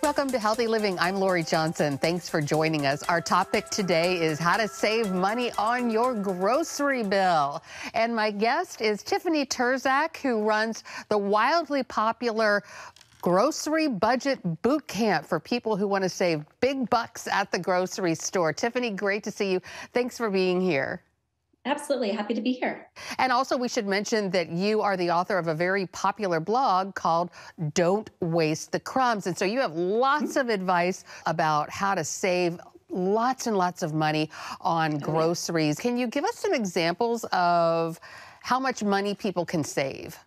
Welcome to Healthy Living. I'm Lori Johnson. Thanks for joining us. Our topic today is how to save money on your grocery bill. And my guest is Tiffany Terczak, who runs the wildly popular Grocery Budget Bootcamp for people who want to save big bucks at the grocery store. Tiffany, great to see you. Thanks for being here. Absolutely. Happy to be here. And also, we should mention that you are the author of a very popular blog called Don't Waste the Crumbs. And so you have lots of advice about how to save lots and lots of money on groceries. Can you give us some examples of how much money people can save?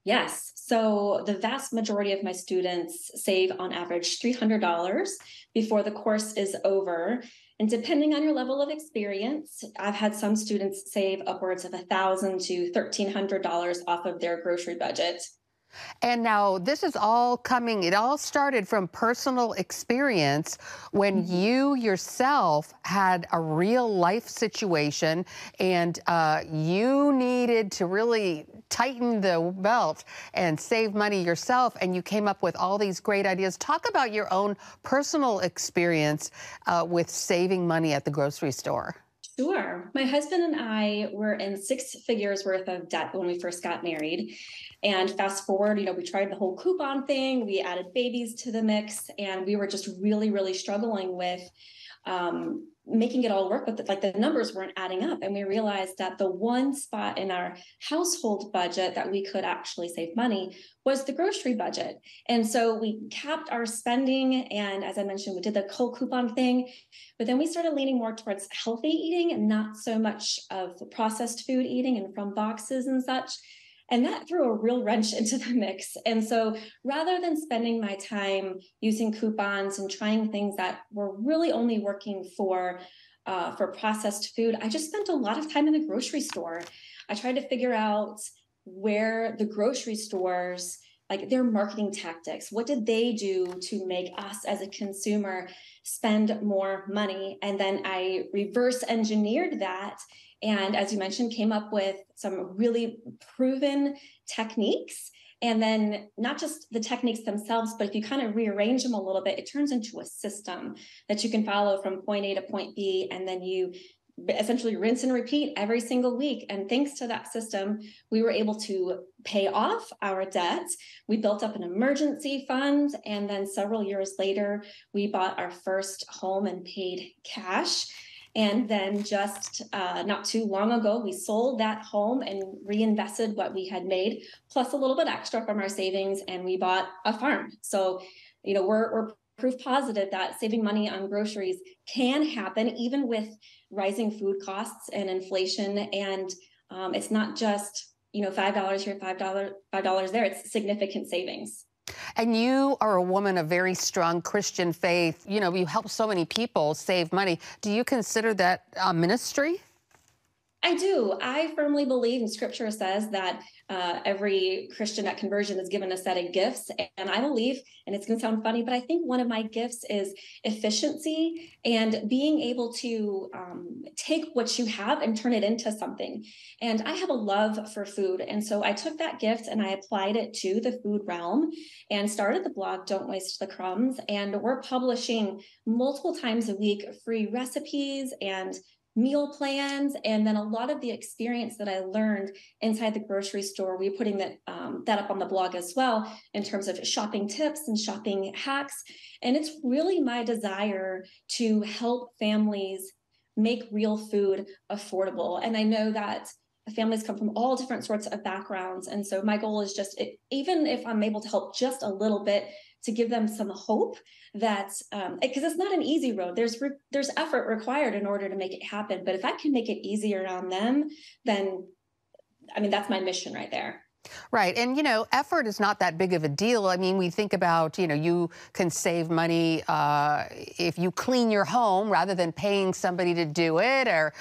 Yes. So the vast majority of my students save on average $300 before the course is over. And depending on your level of experience, I've had some students save upwards of $1,000 to $1,300 off of their grocery budget. And now this is all coming, it all started from personal experience when you yourself had a real life situation and you needed to really tighten the belt and save money yourself, and you came up with all these great ideas. Talk about your own personal experience with saving money at the grocery store. Sure. My husband and I were in 6 figures worth of debt when we first got married. And fast forward, we tried the whole coupon thing. We added babies to the mix, and we were just really, really struggling with making it all work. But the numbers weren't adding up. And we realized that the one spot in our household budget that we could actually save money was the grocery budget. And so we capped our spending. And as I mentioned, we did the whole coupon thing. But then we started leaning more towards healthy eating and not so much of processed food eating and from boxes and such. And that threw a real wrench into the mix. And so rather than spending my time using coupons and trying things that were really only working for processed food, I just spent a lot of time in the grocery store. I tried to figure out where the grocery stores, like their marketing tactics, what did they do to make us as a consumer spend more money? And then I reverse engineered that. And as you mentioned, came up with some really proven techniques. And then not just the techniques themselves, but if you kind of rearrange them a little bit, it turns into a system that you can follow from point A to point B. And then you essentially rinse and repeat every single week. And thanks to that system, we were able to pay off our debt. We built up an emergency fund. And then several years later, we bought our first home and paid cash. And then just not too long ago, we sold that home and reinvested what we had made, plus a little bit extra from our savings, and we bought a farm. So, we're proof positive that saving money on groceries can happen even with rising food costs and inflation. And it's not just, $5 here, $5 there. It's significant savings. And you are a woman of very strong Christian faith. You help so many people save money. Do you consider that a ministry? I do. I firmly believe, and Scripture says that every Christian at conversion is given a set of gifts. And I believe, and it's going to sound funny, but I think one of my gifts is efficiency and being able to take what you have and turn it into something. And I have a love for food. And so I took that gift and I applied it to the food realm and started the blog, Don't Waste the Crumbs. And we're publishing multiple times a week free recipes and meal plans, and then a lot of the experience that I learned inside the grocery store, we're putting that up on the blog as well in terms of shopping tips and shopping hacks. And it's really my desire to help families make real food affordable. And I know that families come from all different sorts of backgrounds. And so my goal is just, even if I'm able to help just a little bit, to give them some hope that, because it's not an easy road. There's effort required in order to make it happen. But if I can make it easier on them, then, that's my mission right there. Right. And, effort is not that big of a deal. I mean, we think about, you can save money if you clean your home rather than paying somebody to do it, or,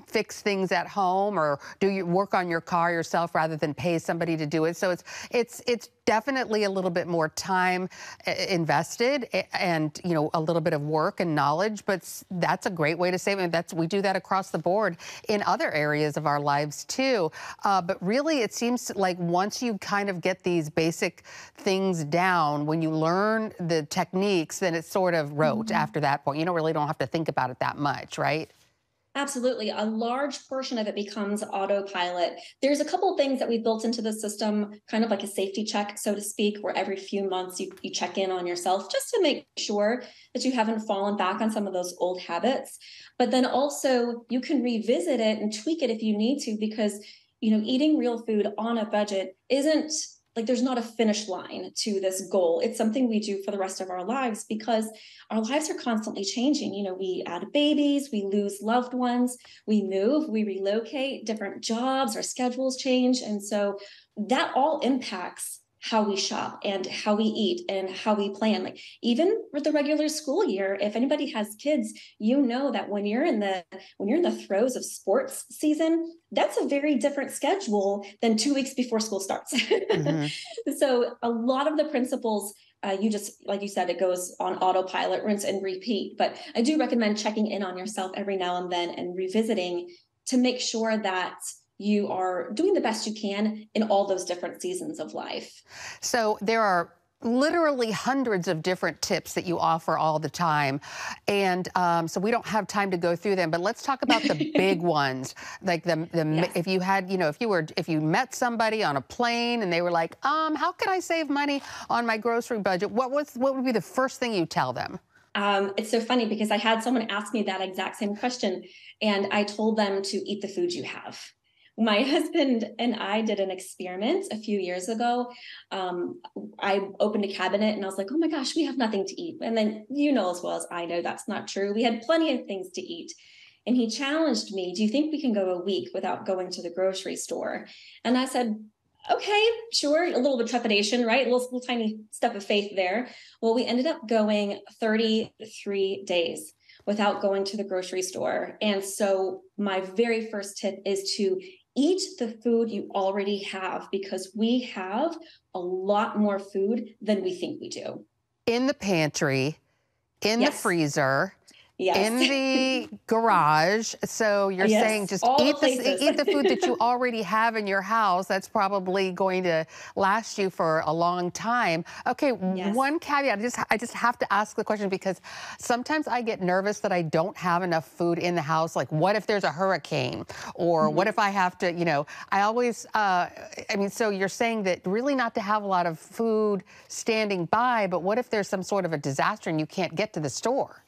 fix things at home or do you work on your car yourself rather than pay somebody to do it. So it's definitely a little bit more time invested and, you know, a little bit of work and knowledge, but that's a great way to save. And we do that across the board in other areas of our lives too. But really it seems like once you kind of get these basic things down, when you learn the techniques, then it's sort of rote after that point. You don't have to think about it that much, right? Absolutely. A large portion of it becomes autopilot. There's a couple of things that we've built into the system, kind of like a safety check, so to speak, where every few months you check in on yourself just to make sure that you haven't fallen back on some of those old habits. But then also you can revisit it and tweak it if you need to, because, eating real food on a budget isn't like there's not a finish line to this goal. It's something we do for the rest of our lives because our lives are constantly changing. We add babies, we lose loved ones, we move, we relocate, different jobs, our schedules change. And so that all impacts how we shop and how we eat and how we plan. Like even with the regular school year, if anybody has kids, that when you're in the throes of sports season, that's a very different schedule than 2 weeks before school starts. So a lot of the principles, like you said, it goes on autopilot, rinse and repeat. But I do recommend checking in on yourself every now and then and revisiting to make sure that you are doing the best you can in all those different seasons of life. So there are literally hundreds of different tips that you offer all the time. And so we don't have time to go through them, but let's talk about the big ones. Like Yes. if you met somebody on a plane and they were like, how can I save money on my grocery budget? What would be the first thing you tell them? It's so funny because I had someone ask me that exact same question and I told them to eat the food you have. My husband and I did an experiment a few years ago. I opened a cabinet and I was like, oh my gosh, we have nothing to eat. And then as well as I know that's not true. We had plenty of things to eat. And he challenged me, do you think we can go a week without going to the grocery store? And I said, okay, sure. A little bit of trepidation, right? A little tiny step of faith there. Well, we ended up going 33 days without going to the grocery store. And so my very first tip is to eat the food you already have because we have a lot more food than we think we do. In the pantry, in the freezer, in the garage. So you're saying just eat the food that you already have in your house. That's probably going to last you for a long time. Okay, one caveat. I just have to ask the question because sometimes I get nervous that I don't have enough food in the house. Like what if there's a hurricane? Or what if I have to, I always, so you're saying that really not to have a lot of food standing by, but what if there's some sort of a disaster and you can't get to the store?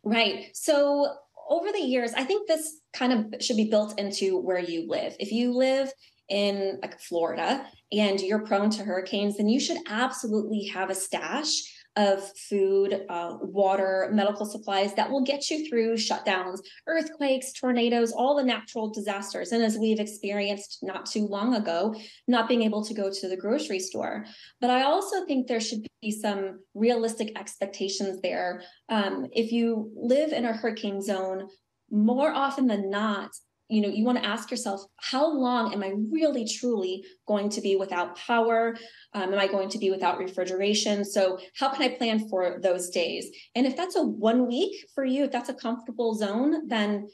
Right. So over the years, I think this kind of should be built into where you live. If you live in like Florida and you're prone to hurricanes, then you should absolutely have a stash of food, water, medical supplies that will get you through shutdowns, earthquakes, tornadoes, all the natural disasters. And as we've experienced not too long ago, not being able to go to the grocery store. But I also think there should be some realistic expectations there. If you live in a hurricane zone, more often than not, you want to ask yourself, how long am I really, truly going to be without power? Am I going to be without refrigeration? So how can I plan for those days? And if that's a 1 week for you, if that's a comfortable zone, then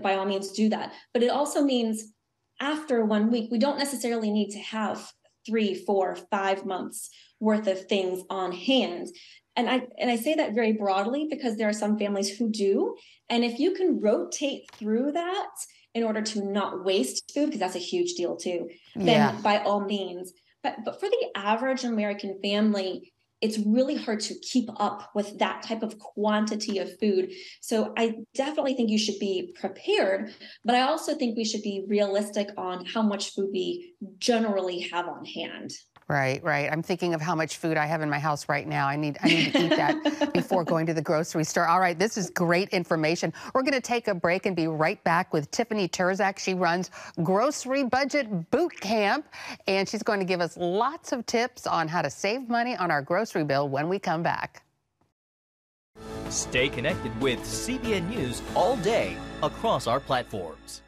by all means do that. But it also means after 1 week, we don't necessarily need to have 3, 4, 5 months worth of things on hand. And I say that very broadly because there are some families who do. And if you can rotate through that in order to not waste food, because that's a huge deal too, then by all means. But for the average American family, it's really hard to keep up with that type of quantity of food. So I definitely think you should be prepared, but I also think we should be realistic on how much food we generally have on hand. Right. I'm thinking of how much food I have in my house right now. I need to eat that before going to the grocery store. All right, this is great information. We're going to take a break and be right back with Tiffany Terczak. She runs Grocery Budget Bootcamp, and she's going to give us lots of tips on how to save money on our grocery bill when we come back. Stay connected with CBN News all day across our platforms.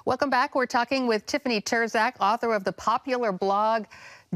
Welcome back. We're talking with Tiffany Terczak, author of the popular blog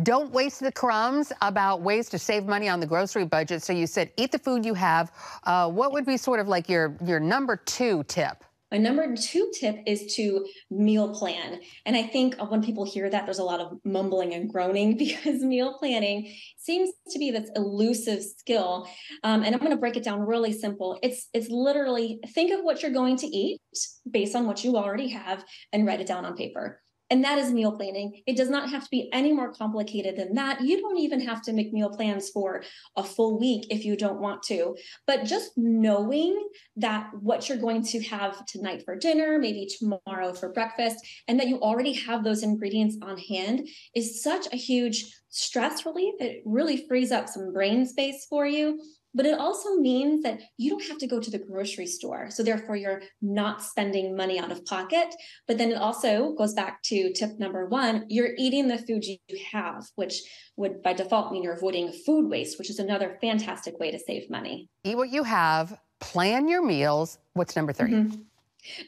Don't Waste the Crumbs, about ways to save money on the grocery budget. So you said eat the food you have. What would be sort of like your number 2 tip? My number 2 tip is to meal plan. And I think when people hear that, there's a lot of mumbling and groaning because meal planning seems to be this elusive skill. And I'm going to break it down really simple. It's literally think of what you're going to eat based on what you already have and write it down on paper. And that is meal planning. It does not have to be any more complicated than that. You don't even have to make meal plans for a full week if you don't want to. But just knowing that what you're going to have tonight for dinner, maybe tomorrow for breakfast, and that you already have those ingredients on hand is such a huge stress relief. It really frees up some brain space for you. But it also means that you don't have to go to the grocery store. So therefore, you're not spending money out of pocket. But then it also goes back to tip number 1. You're eating the food you have, which would by default mean you're avoiding food waste, which is another fantastic way to save money. Eat what you have, plan your meals. What's number 3?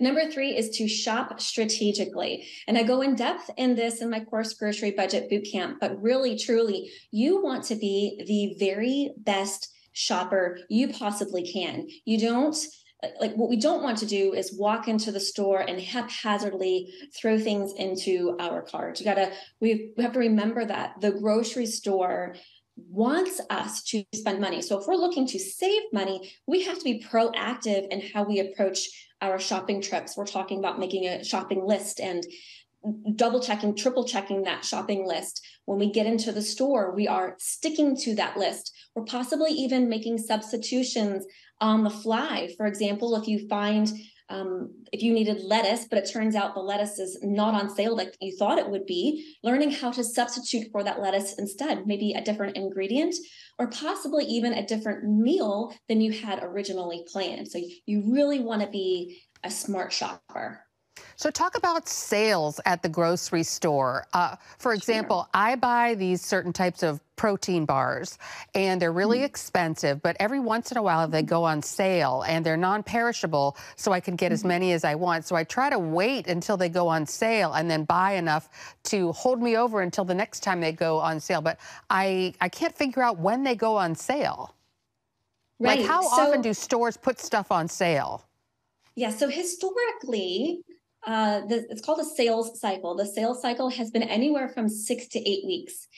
Number 3 is to shop strategically. And I go in depth in this in my course, Grocery Budget Bootcamp. But really, truly, you want to be the very best shopper you possibly can. You don't what we don't want to do is walk into the store and haphazardly throw things into our cart. We have to remember that the grocery store wants us to spend money. So if we're looking to save money, we have to be proactive in how we approach our shopping trips. We're talking about making a shopping list and double checking, triple checking that shopping list. When we get into the store, we are sticking to that list. We're possibly even making substitutions on the fly. For example, if you find, if you needed lettuce, but it turns out the lettuce is not on sale like you thought it would be, learning how to substitute for that lettuce instead, maybe a different ingredient, or possibly even a different meal than you had originally planned. So you really want to be a smart shopper. So talk about sales at the grocery store. For example, I buy these certain types of protein bars, and they're really expensive, but every once in a while they go on sale, and they're non-perishable, so I can get as many as I want. So I try to wait until they go on sale and then buy enough to hold me over until the next time they go on sale. But I can't figure out when they go on sale. Right. Like, how often do stores put stuff on sale? Yeah, so historically, it's called a sales cycle. The sales cycle has been anywhere from 6 to 8 weeks.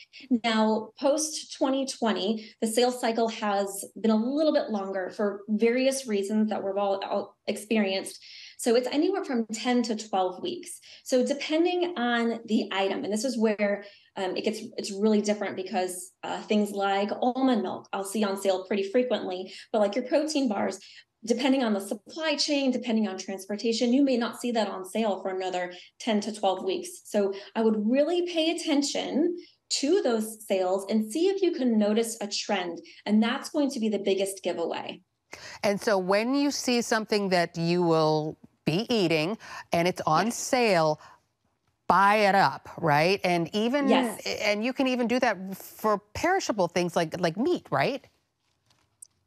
Now, post 2020, the sales cycle has been a little bit longer for various reasons that we've all experienced. So it's anywhere from 10 to 12 weeks. So depending on the item, and this is where it's really different because things like almond milk I'll see on sale pretty frequently, but like your protein bars, depending on the supply chain, depending on transportation, you may not see that on sale for another 10 to 12 weeks. So I would really pay attention to those sales and see if you can notice a trend. And that's going to be the biggest giveaway. And so when you see something that you will be eating and it's on sale, buy it up, right? And even and you can even do that for perishable things like meat, right?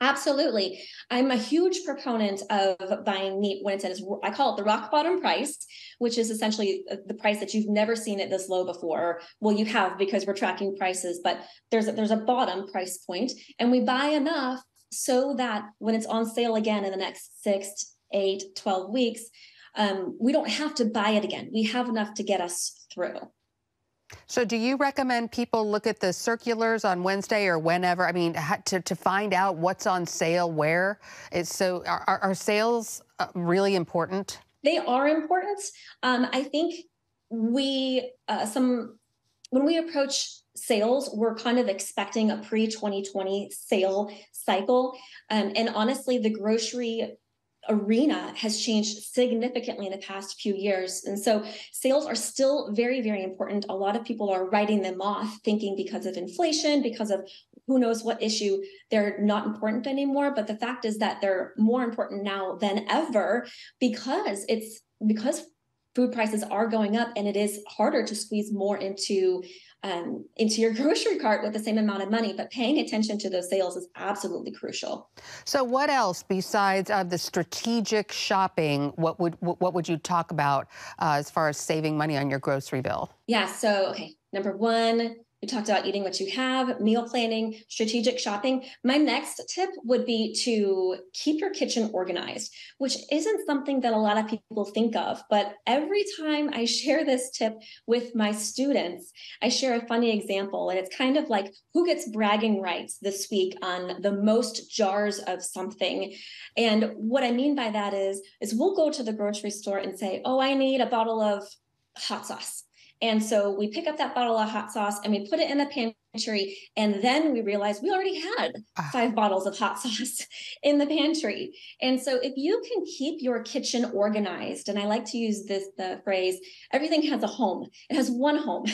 Absolutely. I'm a huge proponent of buying meat when it's at, I call it the rock bottom price, which is essentially the price that you've never seen it this low before. Well, you have because we're tracking prices, but there's a bottom price point, and we buy enough so that when it's on sale again in the next 6, 8, 12 weeks, we don't have to buy it again. We have enough to get us through. So do you recommend people look at the circulars on Wednesday or whenever? I mean, to find out what's on sale where? Are sales really important? They are important. I think when we approach sales, we're kind of expecting a pre-2020 sale cycle. And honestly, the grocery arena has changed significantly in the past few years. And so sales are still very, very important. A lot of people are writing them off, thinking because of inflation, because of who knows what issue, they're not important anymore. But the fact is that they're more important now than ever because food prices are going up, and it is harder to squeeze more into your grocery cart with the same amount of money. But paying attention to those sales is absolutely crucial. So what else besides the strategic shopping? What would you talk about as far as saving money on your grocery bill? Yeah. So, okay. Number one, we talked about eating what you have, meal planning, strategic shopping. My next tip would be to keep your kitchen organized, which isn't something that a lot of people think of. But every time I share this tip with my students, I share a funny example. And it's kind of like who gets bragging rights this week on the most jars of something. And what I mean by that is we'll go to the grocery store and say, oh, I need a bottle of hot sauce. And so we pick up that bottle of hot sauce and we put it in the pantry. And then we realize we already had 5 bottles of hot sauce in the pantry. And so if you can keep your kitchen organized, and I like to use the phrase, everything has a home. It has one home.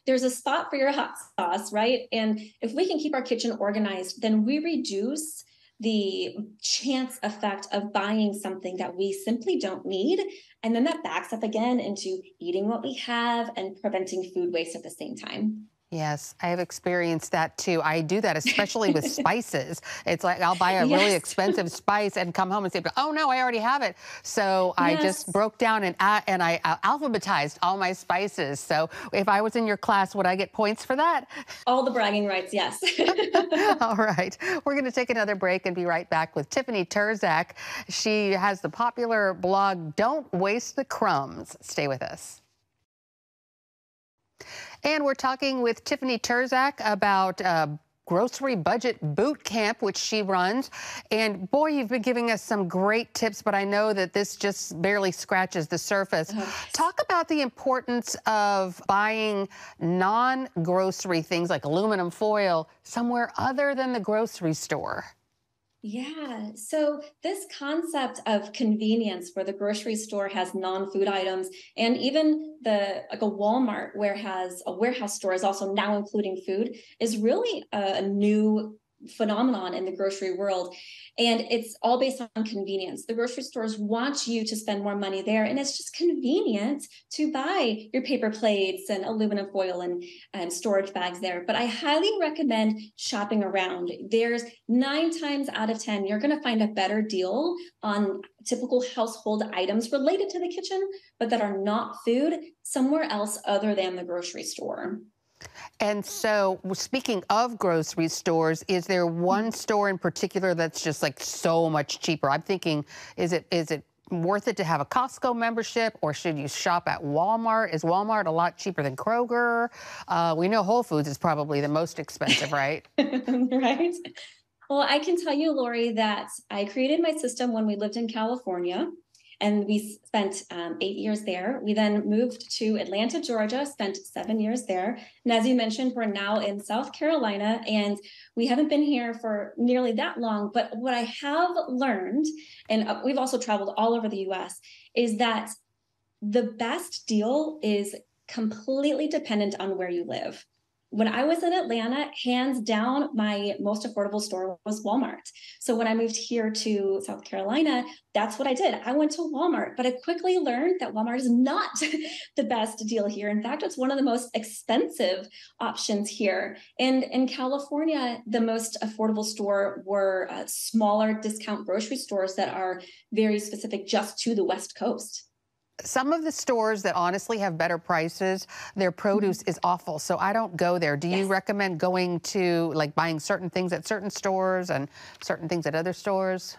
There's a spot for your hot sauce, right? And if we can keep our kitchen organized, then we reduce the chance effect of buying something that we simply don't need. And then that backs up again into eating what we have and preventing food waste at the same time. Yes, I have experienced that too. I do that, especially with spices. It's like I'll buy a really expensive spice and come home and say, oh no, I already have it. So I just broke down and I alphabetized all my spices. So if I was in your class, would I get points for that? All the bragging rights, yes. All right. We're going to take another break and be right back with Tiffany Terczak. She has the popular blog, Don't Waste the Crumbs. Stay with us. And we're talking with Tiffany Terczak about Grocery Budget Bootcamp, which she runs. And boy, you've been giving us some great tips, but I know that this just barely scratches the surface. Talk about the importance of buying non-grocery things like aluminum foil somewhere other than the grocery store. Yeah. So this concept of convenience where the grocery store has non-food items, and even a Walmart a warehouse store is also now including food, is really a new phenomenon in the grocery world. And it's all based on convenience. The grocery stores want you to spend more money there, and it's just convenient to buy your paper plates and aluminum foil and storage bags there. But I highly recommend shopping around. There's 9 times out of 10, you're going to find a better deal on typical household items related to the kitchen, but that are not food somewhere else other than the grocery store. And so, speaking of grocery stores, is there one store in particular that's just like so much cheaper? I'm thinking, is it worth it to have a Costco membership, or should you shop at Walmart? Is Walmart a lot cheaper than Kroger? We know Whole Foods is probably the most expensive, right? Right. Well, I can tell you, Lori, that I created my system when we lived in California. And we spent 8 years there. We then moved to Atlanta, Georgia, spent 7 years there. And as you mentioned, we're now in South Carolina, and we haven't been here for nearly that long. But what I have learned, and we've also traveled all over the US, is that the best deal is completely dependent on where you live. When I was in Atlanta, hands down, my most affordable store was Walmart. So when I moved here to South Carolina, that's what I did. I went to Walmart, but I quickly learned that Walmart is not the best deal here. In fact, it's one of the most expensive options here. And in California, the most affordable store were smaller discount grocery stores that are very specific just to the West Coast. Some of the stores that honestly have better prices, their produce is awful, so I don't go there. Do you recommend going to, like, buying certain things at certain stores and certain things at other stores?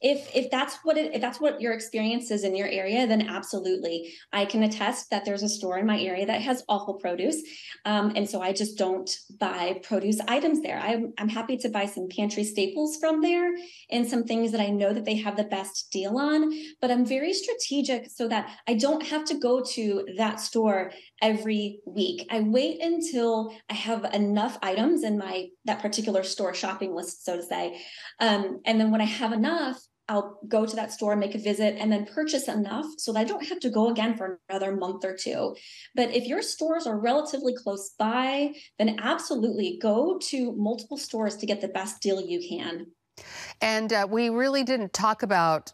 If that's what your experience is in your area, then absolutely. I can attest that there's a store in my area that has awful produce. And so I just don't buy produce items there. I'm happy to buy some pantry staples from there and some things that I know that they have the best deal on, but I'm very strategic so that I don't have to go to that store every week. I wait until I have enough items in that particular store shopping list, so to say. And then when I have enough, I'll go to that store, make a visit, and then purchase enough so that I don't have to go again for another month or 2. But if your stores are relatively close by, then absolutely go to multiple stores to get the best deal you can. And we really didn't talk about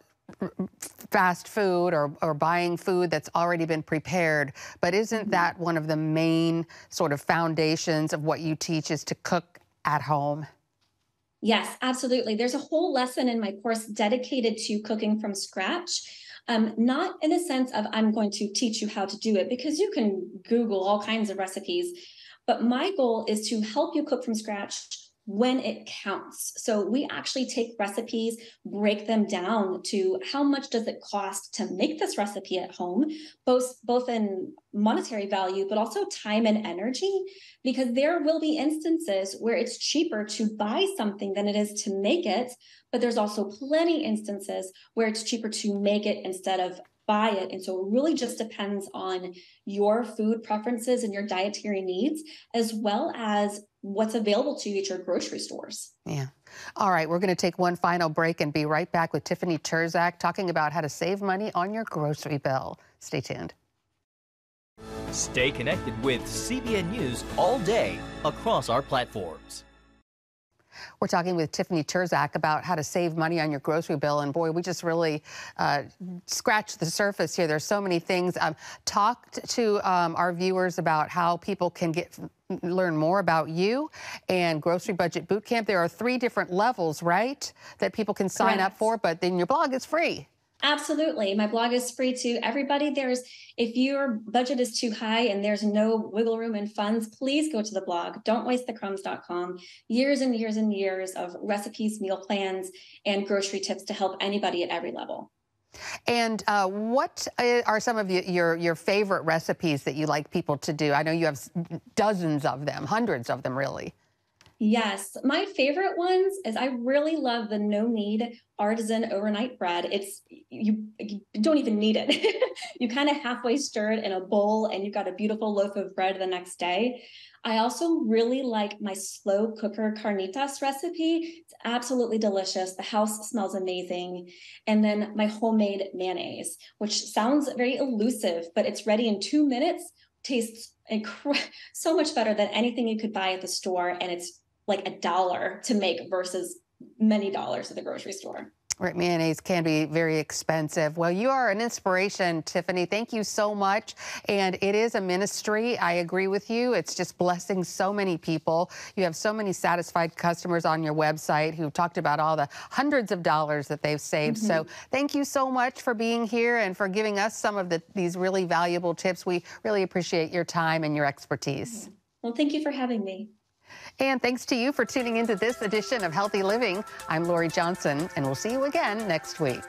fast food or buying food that's already been prepared, but isn't that one of the main sort of foundations of what you teach is to cook at home? Yes, absolutely. There's a whole lesson in my course dedicated to cooking from scratch. Not in the sense of I'm going to teach you how to do it, because you can Google all kinds of recipes. But my goal is to help you cook from scratch when it counts. So we actually take recipes, break them down to how much does it cost to make this recipe at home, both in monetary value, but also time and energy, because there will be instances where it's cheaper to buy something than it is to make it. But there's also plenty instances where it's cheaper to make it instead of buy it. And so it really just depends on your food preferences and your dietary needs, as well as what's available to you at your grocery stores. Yeah. All right, we're going to take one final break and be right back with Tiffany Terczak talking about how to save money on your grocery bill. Stay tuned. Stay connected with CBN News all day across our platforms. We're talking with Tiffany Terczak about how to save money on your grocery bill. And boy, we just really scratched the surface here. There's so many things. Talked to our viewers about how people can learn more about you and Grocery Budget Bootcamp. There are 3 different levels, right, that people can sign up for, but then your blog is free. Absolutely. My blog is free to everybody. If your budget is too high and there's no wiggle room in funds, please go to the blog, don'twastethecrumbs.com. Years and years and years of recipes, meal plans, and grocery tips to help anybody at every level. And what are some of your favorite recipes that you like people to do? I know you have dozens of them, hundreds of them, really. Yes, my favorite ones is I really love the no-knead artisan overnight bread. You don't even need it. You kind of halfway stir it in a bowl and you've got a beautiful loaf of bread the next day. I also really like my slow cooker carnitas recipe. It's absolutely delicious. The house smells amazing. And then my homemade mayonnaise, which sounds very elusive, but it's ready in 2 minutes. Tastes so much better than anything you could buy at the store. And it's like $1 to make versus many dollars at the grocery store. Right, mayonnaise can be very expensive. Well, you are an inspiration, Tiffany. Thank you so much. And it is a ministry. I agree with you. It's just blessing so many people. You have so many satisfied customers on your website who talked about all the hundreds of dollars that they've saved. So thank you so much for being here and for giving us some of these really valuable tips. We really appreciate your time and your expertise. Well, thank you for having me. And thanks to you for tuning into this edition of Healthy Living. I'm Lori Johnson, and we'll see you again next week.